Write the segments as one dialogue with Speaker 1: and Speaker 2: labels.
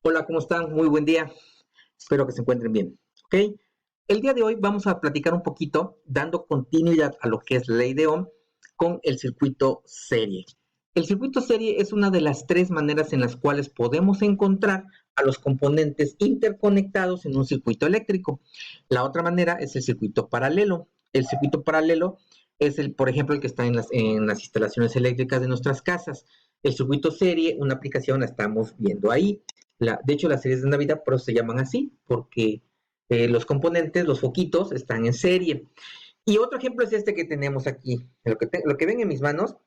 Speaker 1: Hola, ¿cómo están? Muy buen día. Espero que se encuentren bien. ¿Ok? El día de hoy vamos a platicar un poquito, dando continuidad a lo que es la ley de Ohm, con el circuito serie. El circuito serie es una de las tres maneras en las cuales podemos encontrar a los componentes interconectados en un circuito eléctrico. La otra manera es el circuito paralelo. El circuito paralelo es por ejemplo, el que está en las instalaciones eléctricas de nuestras casas. El circuito serie, una aplicación la estamos viendo ahí. De hecho, las series de Navidad por eso se llaman así, porque los componentes, los foquitos, están en serie. Y otro ejemplo es este que tenemos aquí. Lo que ven en mis manos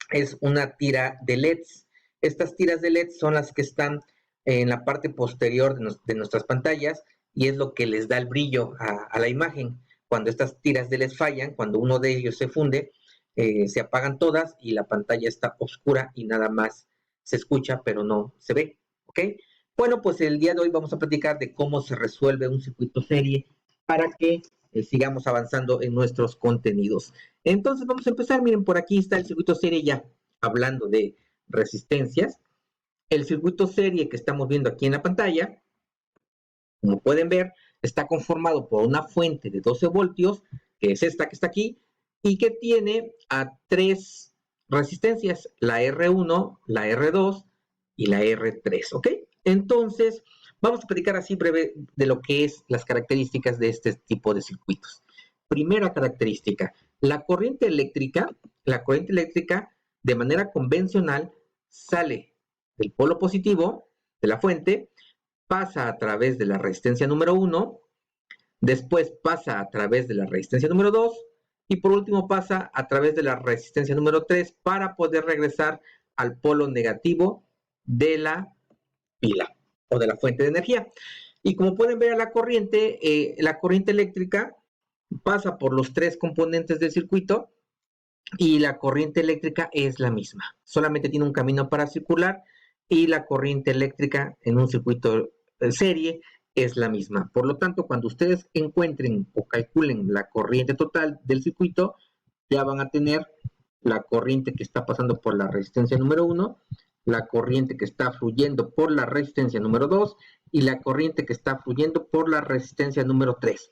Speaker 1: es una tira de LEDs. Estas tiras de LEDs son las que están en la parte posterior de nuestras pantallas y es lo que les da el brillo a la imagen. Cuando estas tiras de LEDs fallan, cuando uno de ellos se funde, se apagan todas y la pantalla está oscura y nada más se escucha, pero no se ve. ¿Ok? Bueno, pues el día de hoy vamos a platicar de cómo se resuelve un circuito serie para que sigamos avanzando en nuestros contenidos. Entonces vamos a empezar. Miren, por aquí está el circuito serie ya hablando de resistencias. El circuito serie que estamos viendo aquí en la pantalla, como pueden ver, está conformado por una fuente de 12 voltios, que es esta que está aquí, y que tiene a tres resistencias, la R1, la R2 y la R3, ¿ok? Entonces, vamos a platicar así breve de lo que es las características de este tipo de circuitos. Primera característica, la corriente eléctrica de manera convencional sale del polo positivo de la fuente, pasa a través de la resistencia número 1, después pasa a través de la resistencia número 2 y por último pasa a través de la resistencia número 3 para poder regresar al polo negativo de la pila o de la fuente de energía. Y como pueden ver, la corriente eléctrica pasa por los tres componentes del circuito y la corriente eléctrica es la misma. Solamente tiene un camino para circular y la corriente eléctrica en un circuito de serie es la misma. Por lo tanto, cuando ustedes encuentren o calculen la corriente total del circuito, ya van a tener la corriente que está pasando por la resistencia número 1, la corriente que está fluyendo por la resistencia número 2 y la corriente que está fluyendo por la resistencia número 3,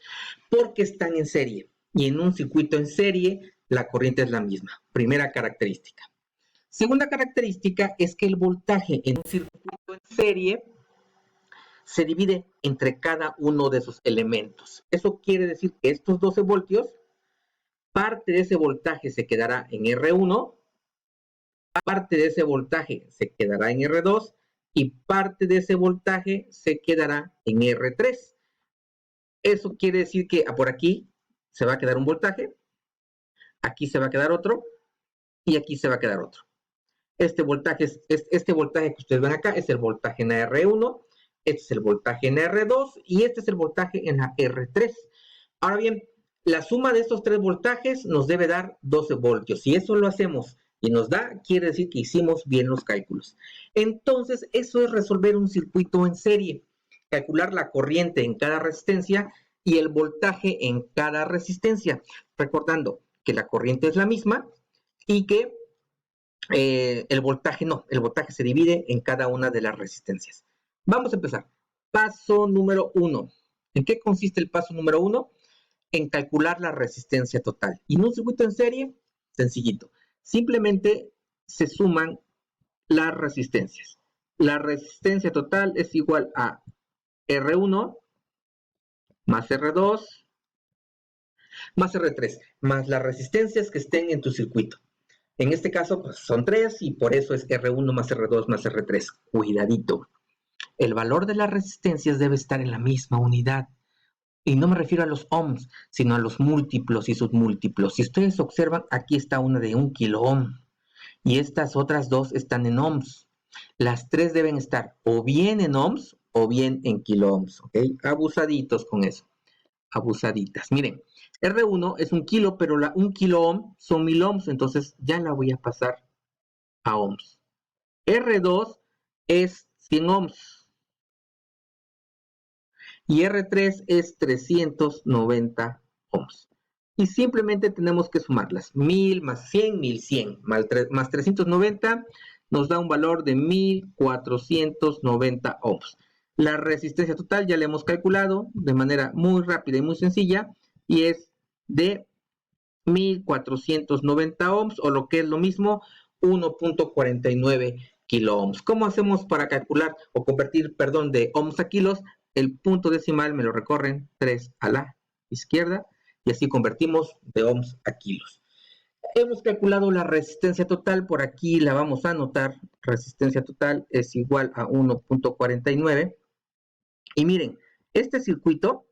Speaker 1: porque están en serie. Y en un circuito en serie, la corriente es la misma. Primera característica. Segunda característica es que el voltaje en un circuito en serie se divide entre cada uno de sus elementos. Eso quiere decir que estos 12 voltios, parte de ese voltaje se quedará en R1, parte de ese voltaje se quedará en R2 y parte de ese voltaje se quedará en R3. Eso quiere decir que por aquí se va a quedar un voltaje, aquí se va a quedar otro y aquí se va a quedar otro. Este voltaje que ustedes ven acá es el voltaje en la R1, este es el voltaje en la R2 y este es el voltaje en la R3. Ahora bien, la suma de estos tres voltajes nos debe dar 12 voltios. Si eso lo hacemos y nos da, quiere decir que hicimos bien los cálculos. Entonces, eso es resolver un circuito en serie. Calcular la corriente en cada resistencia y el voltaje en cada resistencia. Recordando que la corriente es la misma y que el voltaje no, el voltaje se divide en cada una de las resistencias. Vamos a empezar. Paso número 1. ¿En qué consiste el paso número 1? En calcular la resistencia total. Y en un circuito en serie, sencillito. Simplemente se suman las resistencias. La resistencia total es igual a R1 más R2 más R3, más las resistencias que estén en tu circuito. En este caso, pues son 3 y por eso es R1 más R2 más R3. Cuidadito. El valor de las resistencias debe estar en la misma unidad. Y no me refiero a los ohms, sino a los múltiplos y submúltiplos. Si ustedes observan, aquí está una de 1 kilo ohm y estas otras dos están en ohms. Las tres deben estar o bien en ohms o bien en kilo ohms. ¿Ok? Abusaditos con eso. Abusaditas. Miren, R1 es 1 kilo, pero 1 kilo ohm son 1000 ohms, entonces ya la voy a pasar a ohms. R2 es 100 ohms y R3 es 390 ohms. Y simplemente tenemos que sumarlas. 1000 más 100, 1100 más 390, nos da un valor de 1490 ohms. La resistencia total ya la hemos calculado de manera muy rápida y muy sencilla y es de 1490 ohms o lo que es lo mismo 1.49 kilo ohms. ¿Cómo hacemos para calcular o convertir, perdón, de ohms a kilos? El punto decimal me lo recorren 3 a la izquierda y así convertimos de ohms a kilos. Hemos calculado la resistencia total, por aquí la vamos a anotar, resistencia total es igual a 1.49 y miren, este circuito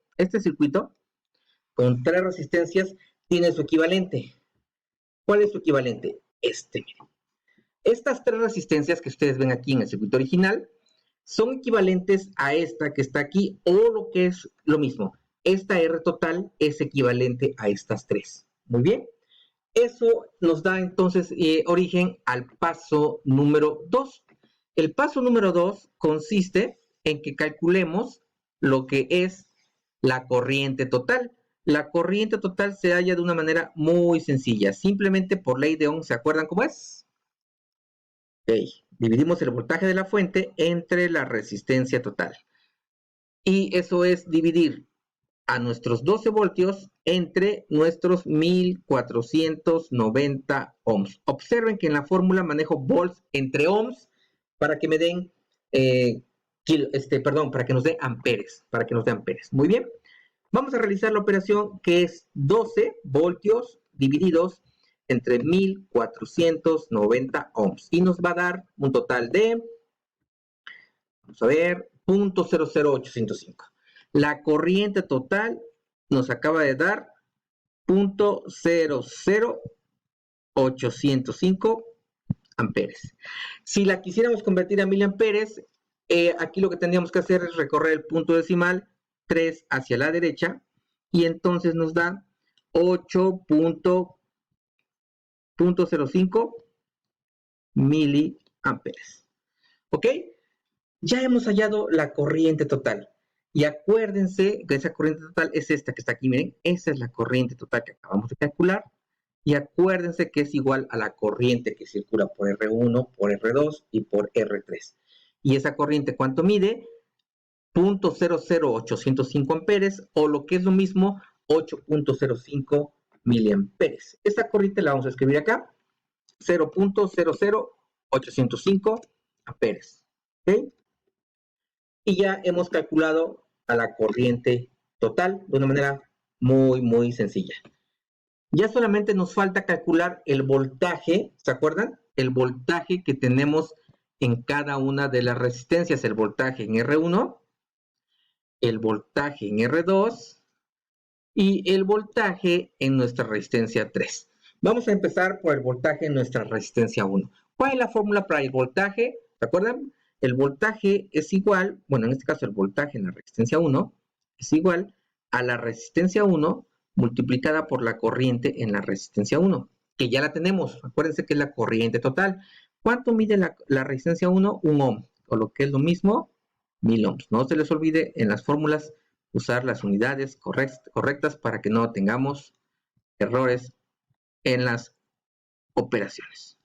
Speaker 1: con 3 resistencias tiene su equivalente. ¿Cuál es su equivalente? Miren. Estas 3 resistencias que ustedes ven aquí en el circuito original son equivalentes a esta que está aquí o lo que es lo mismo. Esta R total es equivalente a estas 3. Muy bien. Eso nos da entonces origen al paso número 2. El paso número 2 consiste en que calculemos lo que es la corriente total. La corriente total se halla de una manera muy sencilla, simplemente por ley de Ohm. ¿Se acuerdan cómo es? Okay. Dividimos el voltaje de la fuente entre la resistencia total. Y eso es dividir a nuestros 12 voltios entre nuestros 1490 ohms. Observen que en la fórmula manejo volts entre ohms para que me den, para que nos dé amperes, Muy bien. Vamos a realizar la operación que es 12 voltios divididos entre 1490 ohms y nos va a dar un total de, vamos a ver, 0.00805. La corriente total nos acaba de dar 0.00805 amperes. Si la quisiéramos convertir a miliamperes, aquí lo que tendríamos que hacer es recorrer el punto decimal 3 hacia la derecha y entonces nos da 8.05 miliamperes. ¿Ok? Ya hemos hallado la corriente total. Y acuérdense que esa corriente total es esta que está aquí, miren, esa es la corriente total que acabamos de calcular. Y acuérdense que es igual a la corriente que circula por R1, por R2 y por R3. Y esa corriente, ¿cuánto mide? 0.00805 amperes o lo que es lo mismo, 8.05 miliamperes. Esta corriente la vamos a escribir acá, 0.00805 amperes. ¿Ok? Y ya hemos calculado a la corriente total de una manera muy, muy sencilla. Ya solamente nos falta calcular el voltaje, ¿se acuerdan? El voltaje que tenemos en cada una de las resistencias, el voltaje en R1, el voltaje en R2 y el voltaje en nuestra resistencia 3. Vamos a empezar por el voltaje en nuestra resistencia 1. ¿Cuál es la fórmula para el voltaje? ¿Se acuerdan? El voltaje es igual, bueno, en este caso el voltaje en la resistencia 1 es igual a la resistencia 1 multiplicada por la corriente en la resistencia 1, que ya la tenemos. Acuérdense que es la corriente total. ¿Cuánto mide la resistencia 1? 1 ohm, o lo que es lo mismo, 1000 ohms. No se les olvide en las fórmulas usar las unidades correctas para que no tengamos errores en las operaciones.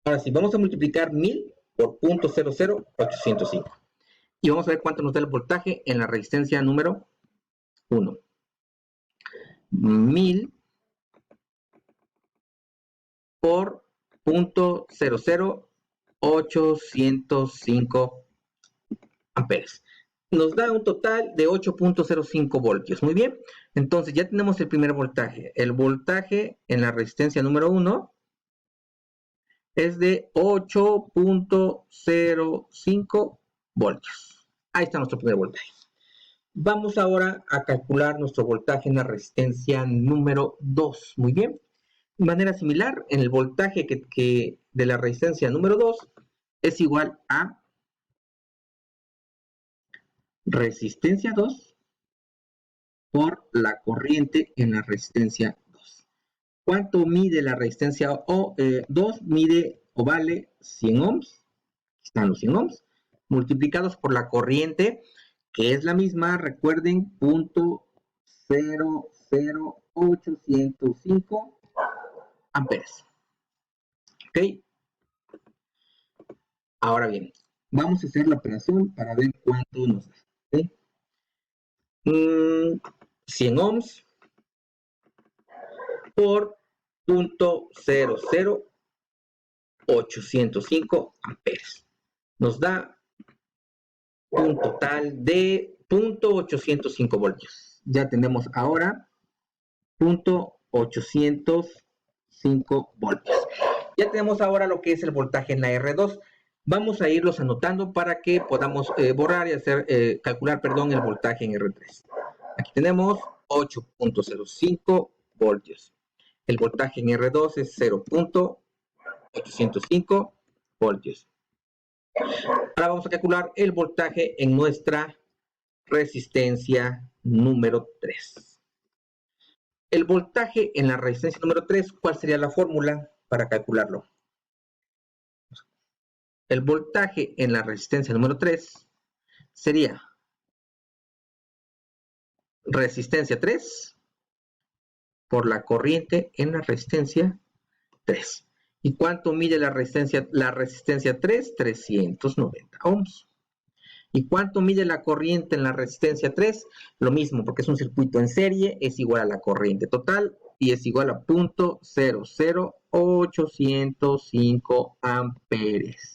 Speaker 1: Ahora sí, vamos a multiplicar 1000 por 0.00805. Y vamos a ver cuánto nos da el voltaje en la resistencia número 1. 1000 por 0.00805 amperes. Nos da un total de 8.05 voltios. Muy bien. Entonces ya tenemos el primer voltaje. El voltaje en la resistencia número 1 es de 8.05 voltios. Ahí está nuestro primer voltaje. Vamos ahora a calcular nuestro voltaje en la resistencia número 2. Muy bien. De manera similar, en el voltaje que de la resistencia número 2 es igual a resistencia 2 por la corriente en la resistencia 2. ¿Cuánto mide la resistencia 2? Mide o vale 100 ohms. Están los 100 ohms multiplicados por la corriente, que es la misma, recuerden, 0.00805 amperes. ¿ok? Ahora bien, vamos a hacer la operación para ver cuánto nos da, ¿ok? 100 ohms por 0.00805 amperes. Nos da un total de 0.805 voltios. Ya tenemos ahora 0.805 voltios. Ya tenemos ahora lo que es el voltaje en la R2. Vamos a irlos anotando para que podamos borrar y hacer, calcular, perdón, el voltaje en R3. Aquí tenemos 8.05 voltios. El voltaje en R2 es 0.805 voltios. Ahora vamos a calcular el voltaje en nuestra resistencia número 3. El voltaje en la resistencia número 3, ¿cuál sería la fórmula para calcularlo? El voltaje en la resistencia número 3 sería resistencia 3 por la corriente en la resistencia 3. ¿Y cuánto mide la resistencia 3? 390 ohms. ¿Y cuánto mide la corriente en la resistencia 3? Lo mismo, porque es un circuito en serie, es igual a la corriente total y es igual a 0.00805 amperes.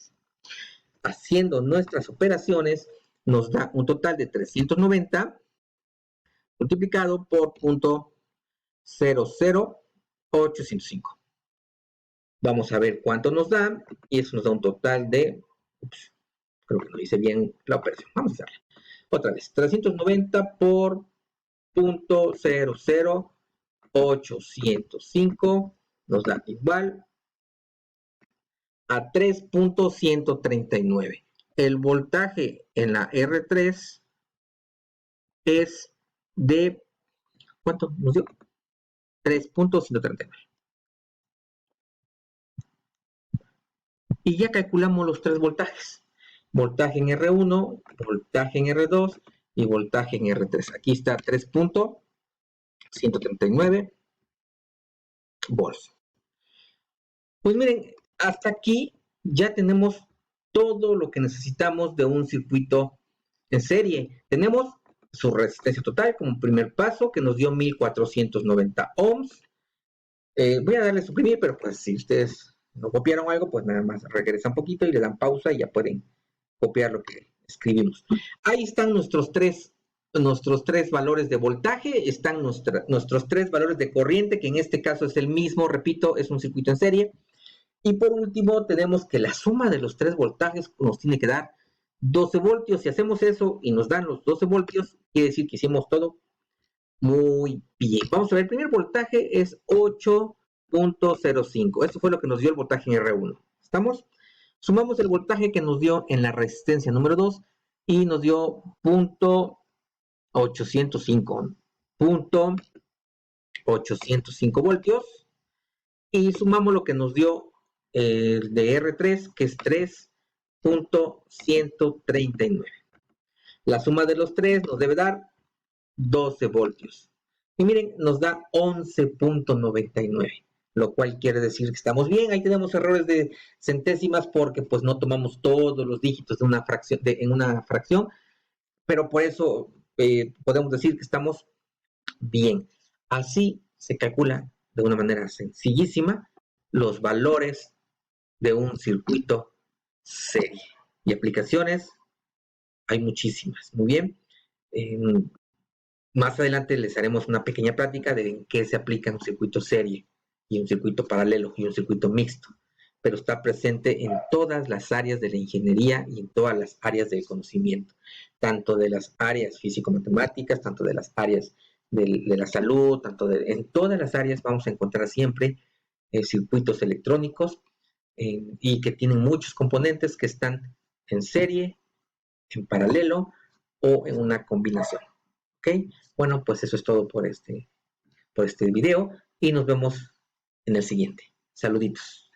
Speaker 1: Haciendo nuestras operaciones, nos da un total de 390 multiplicado por 0.00805. Vamos a ver cuánto nos da, y eso nos da un total de, creo que no hice bien la operación, vamos a hacerla. Otra vez, 390 por 0.00805 nos da igual a 3.139. El voltaje en la R3 es de, ¿cuánto nos dio? 3.139. Y ya calculamos los tres voltajes. Voltaje en R1, voltaje en R2 y voltaje en R3. Aquí está 3.139 volts. Pues miren, hasta aquí ya tenemos todo lo que necesitamos de un circuito en serie. Tenemos su resistencia total como primer paso, que nos dio 1490 ohms. Voy a darle suprimir, pero pues si ustedes no copiaron algo, pues nada más regresan un poquito y le dan pausa y ya pueden copiar lo que escribimos. Ahí están nuestros tres valores de voltaje, están nuestros tres valores de corriente, que en este caso es el mismo, repito, es un circuito en serie. Y por último, tenemos que la suma de los tres voltajes nos tiene que dar 12 voltios. Si hacemos eso y nos dan los 12 voltios, quiere decir que hicimos todo muy bien. Vamos a ver, el primer voltaje es 8.05. Esto fue lo que nos dio el voltaje en R1. ¿Estamos? Sumamos el voltaje que nos dio en la resistencia número 2 y nos dio 0.805. 0.805 voltios. Y sumamos lo que nos dio de R3, que es 3.139. La suma de los tres nos debe dar 12 voltios. Y miren, nos da 11.99, lo cual quiere decir que estamos bien. Ahí tenemos errores de centésimas porque pues no tomamos todos los dígitos de una fracción, en una fracción, pero por eso podemos decir que estamos bien. Así se calcula de una manera sencillísima los valores de un circuito serie. Y aplicaciones hay muchísimas. Muy bien. Más adelante les haremos una pequeña plática de en qué se aplica un circuito serie y un circuito paralelo y un circuito mixto, pero está presente en todas las áreas de la ingeniería y en todas las áreas del conocimiento, tanto de las áreas físico-matemáticas, tanto de las áreas de la salud, en todas las áreas vamos a encontrar siempre circuitos electrónicos y que tienen muchos componentes que están en serie, en paralelo o en una combinación. ¿Ok? Bueno, pues eso es todo por este video y nos vemos en el siguiente. Saluditos.